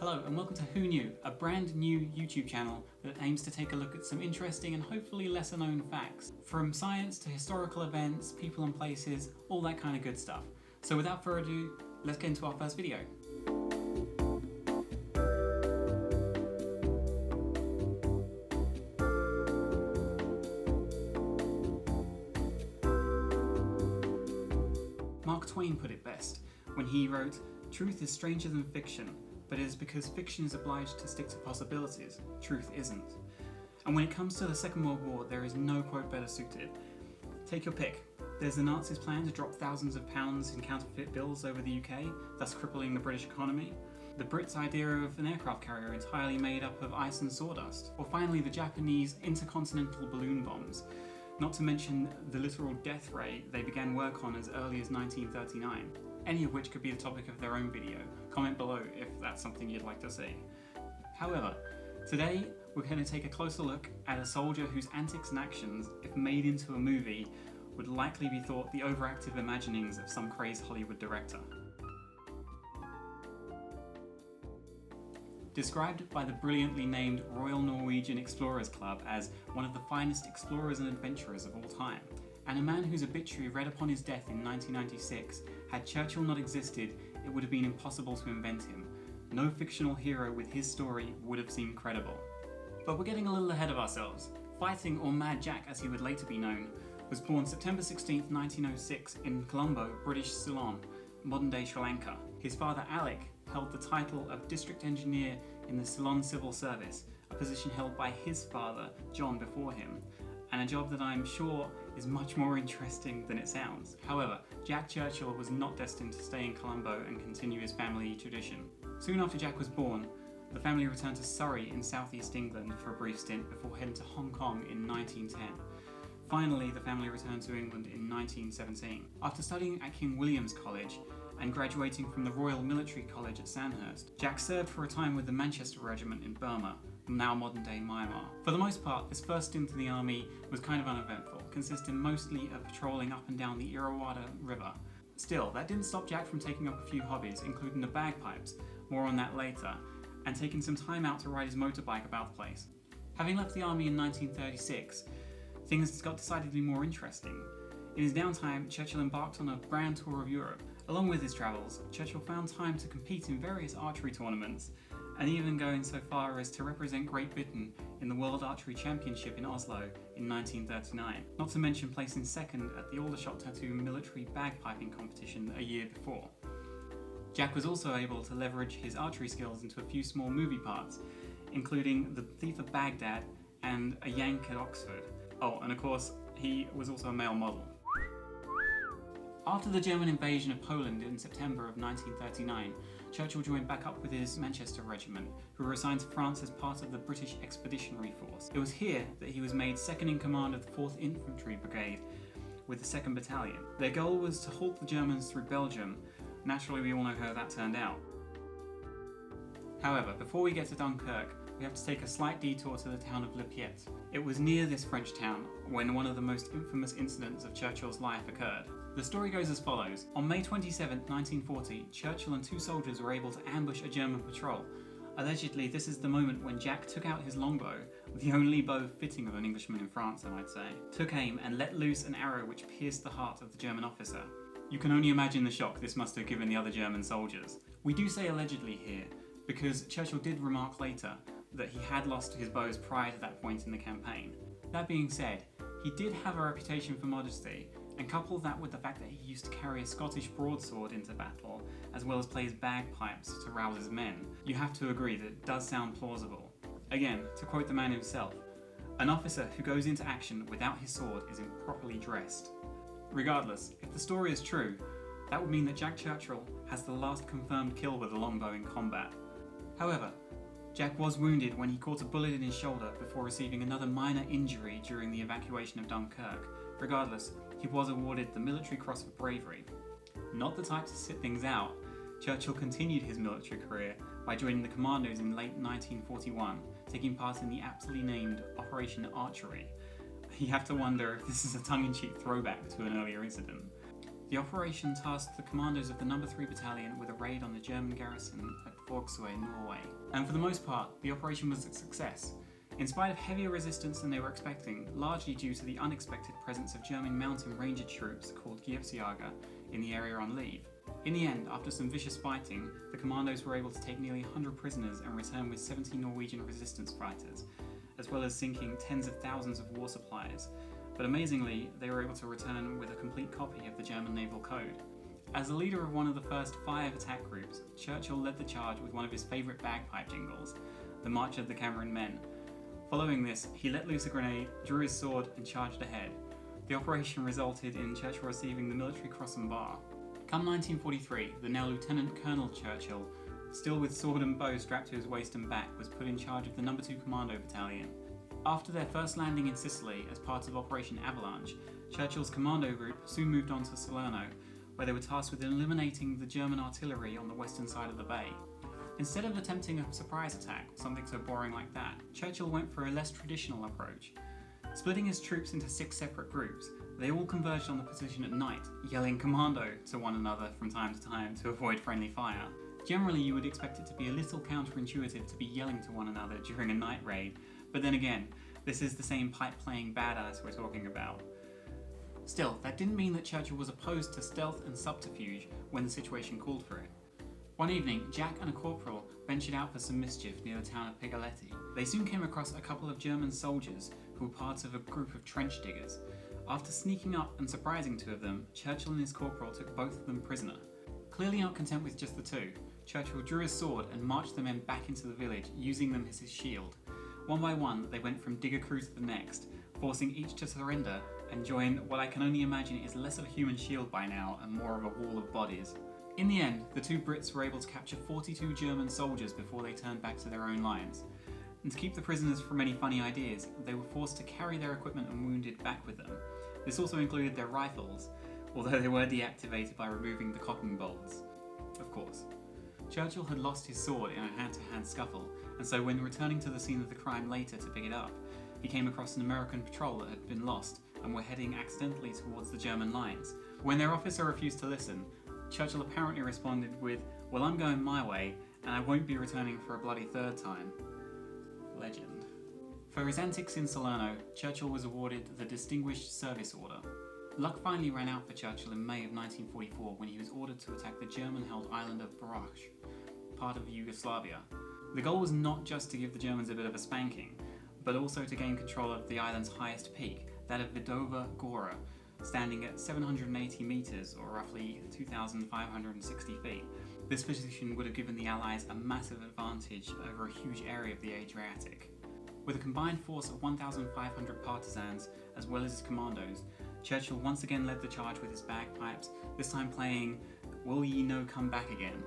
Hello and welcome to Who Knew, a brand new YouTube channel that aims to take a look at some interesting and hopefully lesser known facts. From science to historical events, people and places, all that kind of good stuff. So without further ado, let's get into our first video. Mark Twain put it best when he wrote, "Truth is stranger than fiction, but it is because fiction is obliged to stick to possibilities. Truth isn't." And when it comes to the Second World War, there is no quote better suited. Take your pick. There's the Nazis' plan to drop thousands of pounds in counterfeit bills over the UK, thus crippling the British economy. The Brits' idea of an aircraft carrier entirely made up of ice and sawdust. Or finally, the Japanese intercontinental balloon bombs. Not to mention the literal death ray they began work on as early as 1939. Any of which could be the topic of their own video. Comment below if that's something you'd like to see. However, today we're going to take a closer look at a soldier whose antics and actions, if made into a movie, would likely be thought the overactive imaginings of some crazed Hollywood director. Described by the brilliantly named Royal Norwegian Explorers Club as one of the finest explorers and adventurers of all time, and a man whose obituary read upon his death in 1996, had Churchill not existed, it would have been impossible to invent him. No fictional hero with his story would have seemed credible. But we're getting a little ahead of ourselves. Fighting, or Mad Jack as he would later be known, was born September 16, 1906 in Colombo, British Ceylon, modern-day Sri Lanka. His father Alec held the title of District Engineer in the Ceylon Civil Service, a position held by his father, John, before him, and a job that I'm sure is much more interesting than it sounds. However, Jack Churchill was not destined to stay in Colombo and continue his family tradition. Soon after Jack was born, the family returned to Surrey in southeast England for a brief stint before heading to Hong Kong in 1910. Finally, the family returned to England in 1917. After studying at King William's College and graduating from the Royal Military College at Sandhurst, Jack served for a time with the Manchester Regiment in Burma, now modern-day Myanmar. For the most part, this first stint in the army was kind of uneventful, consisting mostly of patrolling up and down the Irrawaddy River. Still, that didn't stop Jack from taking up a few hobbies, including the bagpipes, more on that later, and taking some time out to ride his motorbike about the place. Having left the army in 1936, things got decidedly more interesting. In his downtime, Churchill embarked on a grand tour of Europe. Along with his travels, Churchill found time to compete in various archery tournaments, and even going so far as to represent Great Britain in the World Archery Championship in Oslo in 1939, not to mention placing second at the Aldershot Tattoo military bagpiping competition a year before. Jack was also able to leverage his archery skills into a few small movie parts, including The Thief of Baghdad and A Yank at Oxford. Oh, and of course, he was also a male model. After the German invasion of Poland in September of 1939, Churchill joined back up with his Manchester Regiment, who were assigned to France as part of the British Expeditionary Force. It was here that he was made second in command of the 4th Infantry Brigade with the 2nd Battalion. Their goal was to halt the Germans through Belgium. Naturally, we all know how that turned out. However, before we get to Dunkirk, we have to take a slight detour to the town of Le Piet. It was near this French town when one of the most infamous incidents of Churchill's life occurred. The story goes as follows. On May 27, 1940, Churchill and 2 soldiers were able to ambush a German patrol. Allegedly, this is the moment when Jack took out his longbow, the only bow fitting of an Englishman in France, I might say, took aim and let loose an arrow which pierced the heart of the German officer. You can only imagine the shock this must have given the other German soldiers. We do say allegedly here, because Churchill did remark later that he had lost his bows prior to that point in the campaign. That being said, he did have a reputation for modesty, and couple that with the fact that he used to carry a Scottish broadsword into battle, as well as play his bagpipes to rouse his men, you have to agree that it does sound plausible. Again, to quote the man himself, "An officer who goes into action without his sword is improperly dressed." Regardless, if the story is true, that would mean that Jack Churchill has the last confirmed kill with a longbow in combat. However, Jack was wounded when he caught a bullet in his shoulder before receiving another minor injury during the evacuation of Dunkirk. Regardless, he was awarded the Military Cross for Bravery. Not the type to sit things out, Churchill continued his military career by joining the Commandos in late 1941, taking part in the aptly named Operation Archery. You have to wonder if this is a tongue-in-cheek throwback to an earlier incident. The operation tasked the commandos of the No. 3 Battalion with a raid on the German garrison at Vågsøy, Norway. And for the most part, the operation was a success, in spite of heavier resistance than they were expecting, largely due to the unexpected presence of German mountain ranger troops called Gebirgsjäger in the area on leave. In the end, after some vicious fighting, the Commandos were able to take nearly 100 prisoners and return with 70 Norwegian resistance fighters, as well as sinking tens of thousands of war supplies. But amazingly, they were able to return with a complete copy of the German Naval Code. As the leader of one of the first 5 attack groups, Churchill led the charge with one of his favourite bagpipe jingles, the March of the Cameron Men. Following this, he let loose a grenade, drew his sword, and charged ahead. The operation resulted in Churchill receiving the Military Cross and Bar. Come 1943, the now Lieutenant Colonel Churchill, still with sword and bow strapped to his waist and back, was put in charge of the No. 2 Commando Battalion. After their first landing in Sicily as part of Operation Avalanche, Churchill's commando group soon moved on to Salerno, where they were tasked with eliminating the German artillery on the western side of the bay. Instead of attempting a surprise attack, something so boring like that, Churchill went for a less traditional approach. Splitting his troops into 6 separate groups, they all converged on the position at night, yelling "Commando" to one another from time to time to avoid friendly fire. Generally, you would expect it to be a little counterintuitive to be yelling to one another during a night raid, but then again, this is the same pipe-playing badass we're talking about. Still, that didn't mean that Churchill was opposed to stealth and subterfuge when the situation called for it. One evening, Jack and a corporal ventured out for some mischief near the town of Pigoletti. They soon came across a couple of German soldiers who were parts of a group of trench diggers. After sneaking up and surprising 2 of them, Churchill and his corporal took both of them prisoner. Clearly not content with just the 2, Churchill drew his sword and marched the men back into the village, using them as his shield. One by one, they went from digger crew to the next, forcing each to surrender and join what I can only imagine is less of a human shield by now and more of a wall of bodies. In the end, the 2 Brits were able to capture 42 German soldiers before they turned back to their own lines. And to keep the prisoners from any funny ideas, they were forced to carry their equipment and wounded back with them. This also included their rifles, although they were deactivated by removing the cocking bolts. Of course. Churchill had lost his sword in a hand-to-hand scuffle, and so when returning to the scene of the crime later to pick it up, he came across an American patrol that had been lost and were heading accidentally towards the German lines. When their officer refused to listen, Churchill apparently responded with, "Well, I'm going my way, and I won't be returning for a bloody 3rd time." Legend. For his antics in Salerno, Churchill was awarded the Distinguished Service Order. Luck finally ran out for Churchill in May of 1944 when he was ordered to attack the German-held island of Brač, part of Yugoslavia. The goal was not just to give the Germans a bit of a spanking, but also to gain control of the island's highest peak, that of Vidova Gora, standing at 780 metres or roughly 2,560 feet. This position would have given the Allies a massive advantage over a huge area of the Adriatic. With a combined force of 1,500 partisans, as well as his commandos, Churchill once again led the charge with his bagpipes, this time playing "Will Ye No Come Back Again?"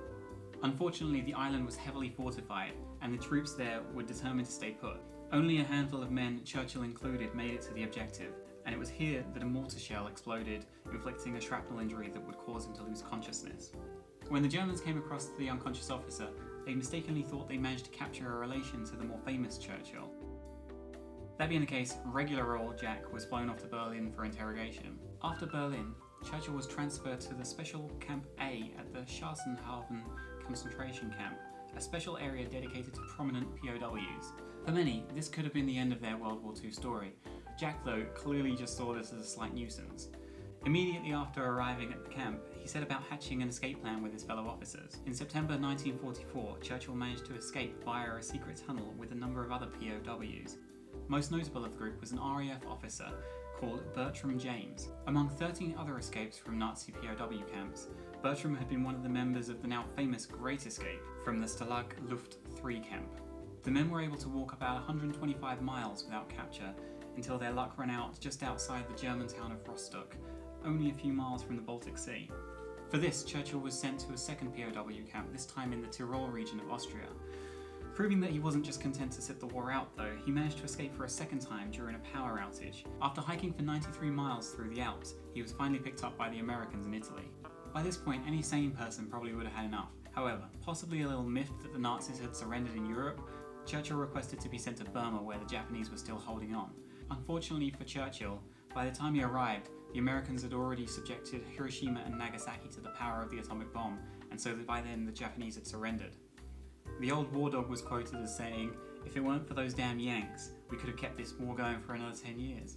Unfortunately, the island was heavily fortified, and the troops there were determined to stay put. Only a handful of men, Churchill included, made it to the objective, and it was here that a mortar shell exploded, inflicting a shrapnel injury that would cause him to lose consciousness. When the Germans came across the unconscious officer, they mistakenly thought they managed to capture a relation to the more famous Churchill. That being the case, regular old Jack was flown off to Berlin for interrogation. After Berlin, Churchill was transferred to the Special Camp A at the Sachsenhausen concentration camp, a special area dedicated to prominent POWs. For many, this could have been the end of their World War II story. Jack, though, clearly just saw this as a slight nuisance. Immediately after arriving at the camp, he set about hatching an escape plan with his fellow officers. In September 1944, Churchill managed to escape via a secret tunnel with a number of other POWs. Most notable of the group was an RAF officer called Bertram James. Among 13 other escapes from Nazi POW camps, Bertram had been one of the members of the now famous Great Escape from the Stalag Luft 3 camp. The men were able to walk about 125 miles without capture until their luck ran out just outside the German town of Rostock, only a few miles from the Baltic Sea. For this, Churchill was sent to a second POW camp, this time in the Tyrol region of Austria. Proving that he wasn't just content to sit the war out though, he managed to escape for a second time during a power outage. After hiking for 93 miles through the Alps, he was finally picked up by the Americans in Italy. By this point, any sane person probably would have had enough. However, possibly a little miffed that the Nazis had surrendered in Europe, Churchill requested to be sent to Burma where the Japanese were still holding on. Unfortunately for Churchill, by the time he arrived, the Americans had already subjected Hiroshima and Nagasaki to the power of the atomic bomb, and so that by then the Japanese had surrendered. The old war dog was quoted as saying, "If it weren't for those damn Yanks, we could have kept this war going for another 10 years.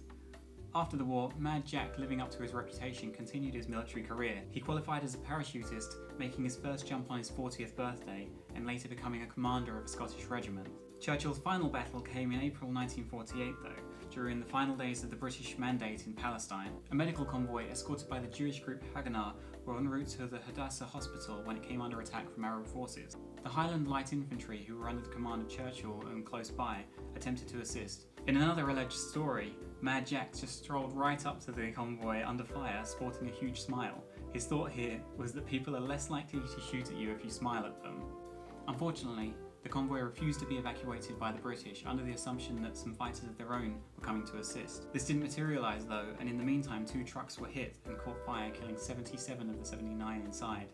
After the war, Mad Jack, living up to his reputation, continued his military career. He qualified as a parachutist, making his first jump on his 40th birthday, and later becoming a commander of a Scottish regiment. Churchill's final battle came in April 1948 though, during the final days of the British Mandate in Palestine. A medical convoy escorted by the Jewish group Haganah were en route to the Hadassah hospital when it came under attack from Arab forces. The Highland Light Infantry, who were under the command of Churchill and close by, attempted to assist. In another alleged story, Mad Jack just strolled right up to the convoy under fire, sporting a huge smile. His thought here was that people are less likely to shoot at you if you smile at them. Unfortunately, the convoy refused to be evacuated by the British under the assumption that some fighters of their own were coming to assist. This didn't materialise though, and in the meantime 2 trucks were hit and caught fire, killing 77 of the 79 inside.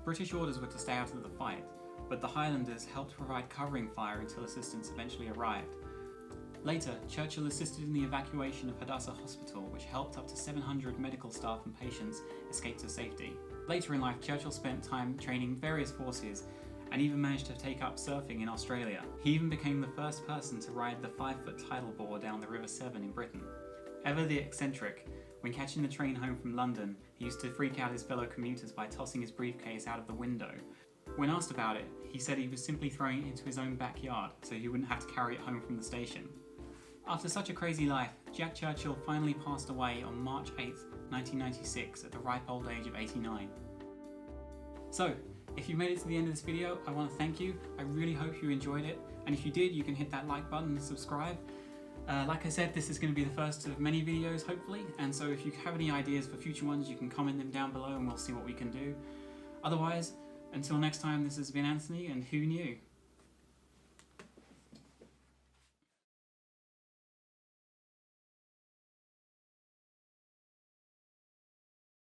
British orders were to stay out of the fight, but the Highlanders helped provide covering fire until assistance eventually arrived. Later, Churchill assisted in the evacuation of Hadassah Hospital, which helped up to 700 medical staff and patients escape to safety. Later in life, Churchill spent time training various forces and even managed to take up surfing in Australia. He even became the first person to ride the 5-foot tidal bore down the River Severn in Britain. Ever the eccentric, when catching the train home from London, he used to freak out his fellow commuters by tossing his briefcase out of the window. When asked about it, he said he was simply throwing it into his own backyard so he wouldn't have to carry it home from the station. After such a crazy life, Jack Churchill finally passed away on March 8, 1996 at the ripe old age of 89. So, if you made it to the end of this video, I want to thank you. I really hope you enjoyed it, and if you did, you can hit that like button and subscribe. Like I said, this is going to be the first of many videos, hopefully, and so if you have any ideas for future ones, you can comment them down below and we'll see what we can do. Otherwise, until next time, this has been Anthony, and who knew?